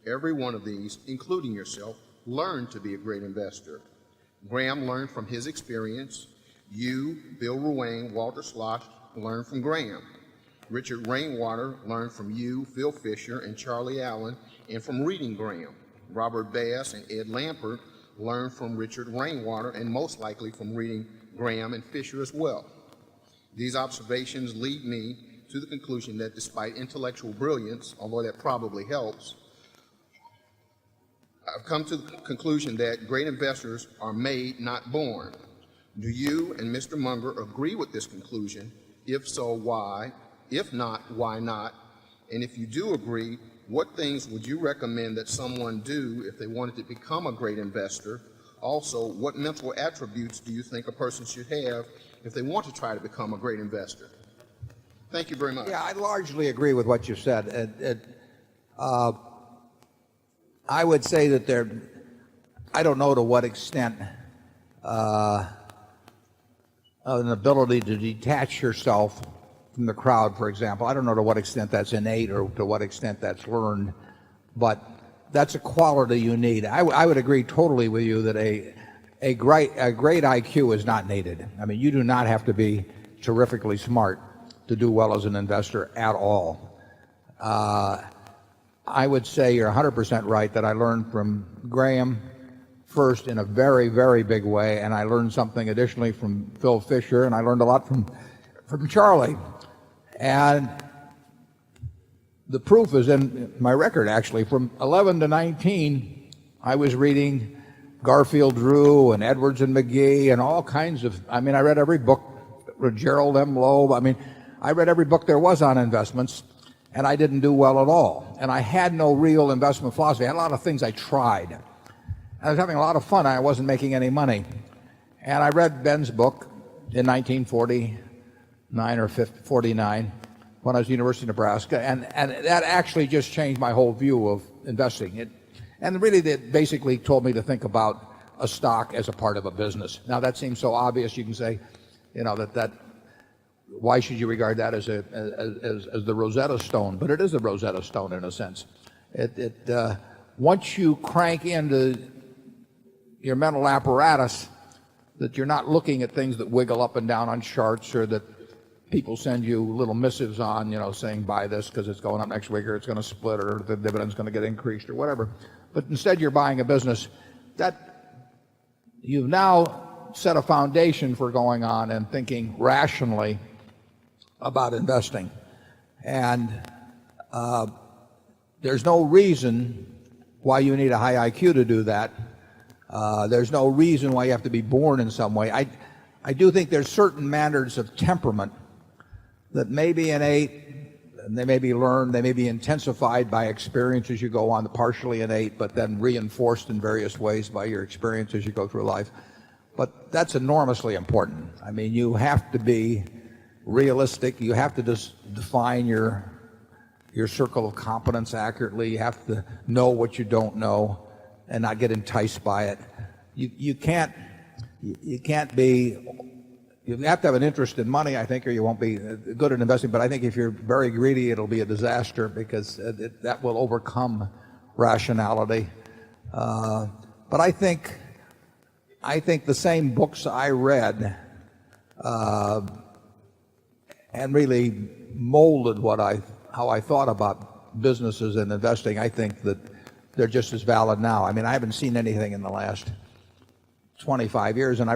every one of these, including yourself, learned to be a great investor. Graham learned from his experience. You, Bill Ruane, Walter Slosh, learned from Graham. Richard Rainwater learned from you, Phil Fisher, and Charlie Allen, and from reading Graham. Robert Bass and Ed Lampert learned from Richard Rainwater, and most likely from reading Graham and Fisher as well. These observations lead me to the conclusion that despite intellectual brilliance, although that probably helps, I've come to the conclusion that great investors are made, not born. Do you and Mr. Munger agree with this conclusion? If so, why? If not, why not? And if you do agree, what things would you recommend that someone do if they wanted to become a great investor? Also, what mental attributes do you think a person should have if they want to try to become a great investor? Thank you very much. Yeah, I largely agree with what you said. I would say that I don't know to what extent an ability to detach yourself from the crowd, for example. I don't know to what extent that's innate or to what extent that's learned, but that's a quality you need. I would agree totally with you that a great IQ is not needed. I mean, you do not have to be terrifically smart to do well as an investor at all. I would say you're 100% right that I learned from Graham first in a very, very big way, and I learned something additionally from Phil Fisher, and I learned a lot from Charlie. And the proof is in my record, actually. From 11 to 19, I was reading Garfield Drew and Edwards and McGee and all kinds of, I mean, I read every book, Gerald M. Loeb. I mean, I read every book there was on investments, and I didn't do well at all. And I had no real investment philosophy. I had a lot of things I tried. I was having a lot of fun. I wasn't making any money. And I read Ben's book in 1949 or 49 when I was at the University of Nebraska, and that actually just changed my whole view of investing. And really, it basically told me to think about a stock as a part of a business. Now, that seems so obvious. You can say, you know, that why should you regard that as the Rosetta Stone? But it is a Rosetta Stone in a sense. Once you crank into your mental apparatus that you're not looking at things that wiggle up and down on charts or that people send you little missives on, you know, saying buy this because it's going up next week or it's going to split or the dividend's going to get increased or whatever. But instead you're buying a business that you've now set a foundation for going on and thinking rationally about investing. And there's no reason why you need a high IQ to do that. There's no reason why you have to be born in some way. I do think there's certain manners of temperament that may be innate, and they may be learned, they may be intensified by experience as you go on, partially innate, but then reinforced in various ways by your experience as you go through life. But that's enormously important. I mean, you have to be realistic. You have to just define your circle of competence accurately. You have to know what you don't know and not get enticed by it. You can't be, you have to have an interest in money, I think, or you won't be good at investing. But I think if you're very greedy, it'll be a disaster because that will overcome rationality. But I think the same books I read and really molded how I thought about businesses and investing. I think that they're just as valid now. I mean, I haven't seen anything in the last 25 years, and I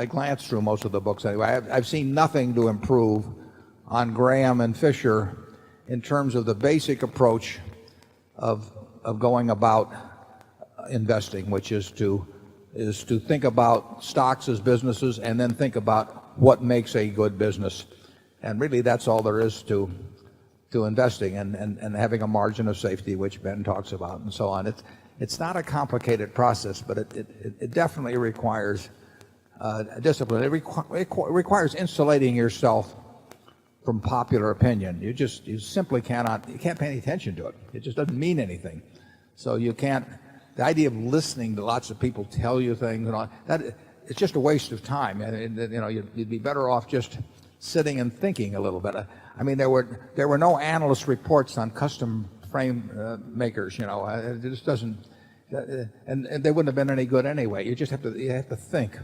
glanced through most of the books anyway. I've seen nothing to improve on Graham and Fisher in terms of the basic approach of going about investing, which is to think about stocks as businesses and then think about what makes a good business. And really, that's all there is to investing and having a margin of safety, which Ben talks about, and so on. It's not a complicated process, but it definitely requires discipline. It requires insulating yourself from popular opinion. You simply can't pay any attention to it. It just doesn't mean anything. So you can't. The idea of listening to lots of people tell you things and all that, it's just a waste of time. And you know, you'd be better off just sitting and thinking a little bit. I mean, there were no analyst reports on custom frame makers, you know. It just doesn't, and they wouldn't have been any good anyway. You have to think,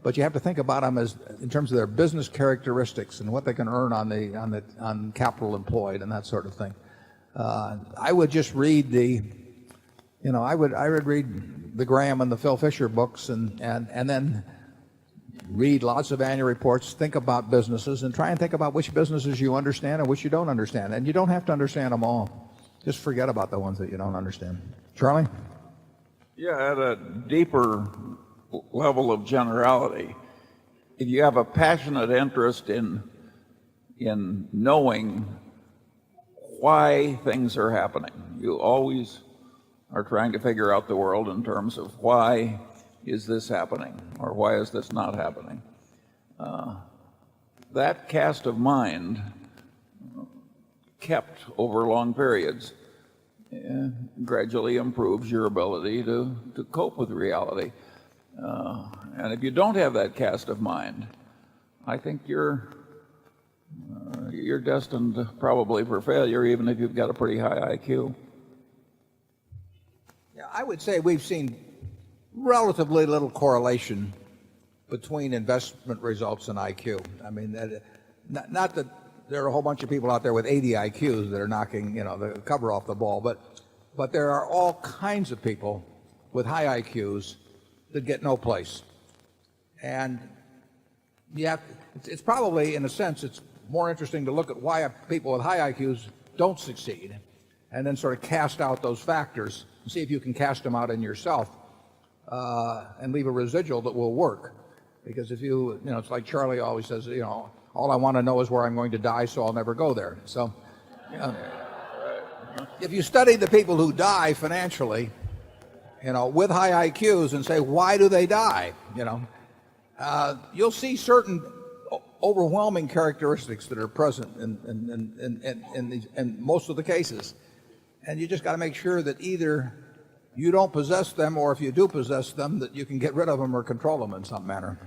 but you have to think about them as in terms of their business characteristics and what they can earn on capital employed and that sort of thing. I would just read I would read the Graham and the Phil Fisher books and then read lots of annual reports, think about businesses, and try and think about which businesses you understand and which you don't understand. And you don't have to understand them all. Just forget about the ones that you don't understand. Charlie? Yeah, at a deeper level of generality, if you have a passionate interest in knowing why things are happening, you always are trying to figure out the world in terms of why is this happening or why is this not happening. That cast of mind kept over long periods gradually improves your ability to cope with reality. And if you don't have that cast of mind, I think you're destined probably for failure, even if you've got a pretty high IQ. Yeah, I would say we've seen relatively little correlation between investment results and IQ. I mean, not that there are a whole bunch of people out there with 80 IQs that are knocking, the cover off the ball, but there are all kinds of people with high IQs that get no place. And it's probably, in a sense, it's more interesting to look at why people with high IQs don't succeed and then sort of cast out those factors and see if you can cast them out in yourself and leave a residual that will work. Because if it's like Charlie always says, all I want to know is where I'm going to die, so I'll never go there. So if you study the people who die financially, with high IQs and say, why do they die? You'll see certain overwhelming characteristics that are present in most of the cases. And you just got to make sure that either you don't possess them, or if you do possess them, that you can get rid of them or control them in some manner.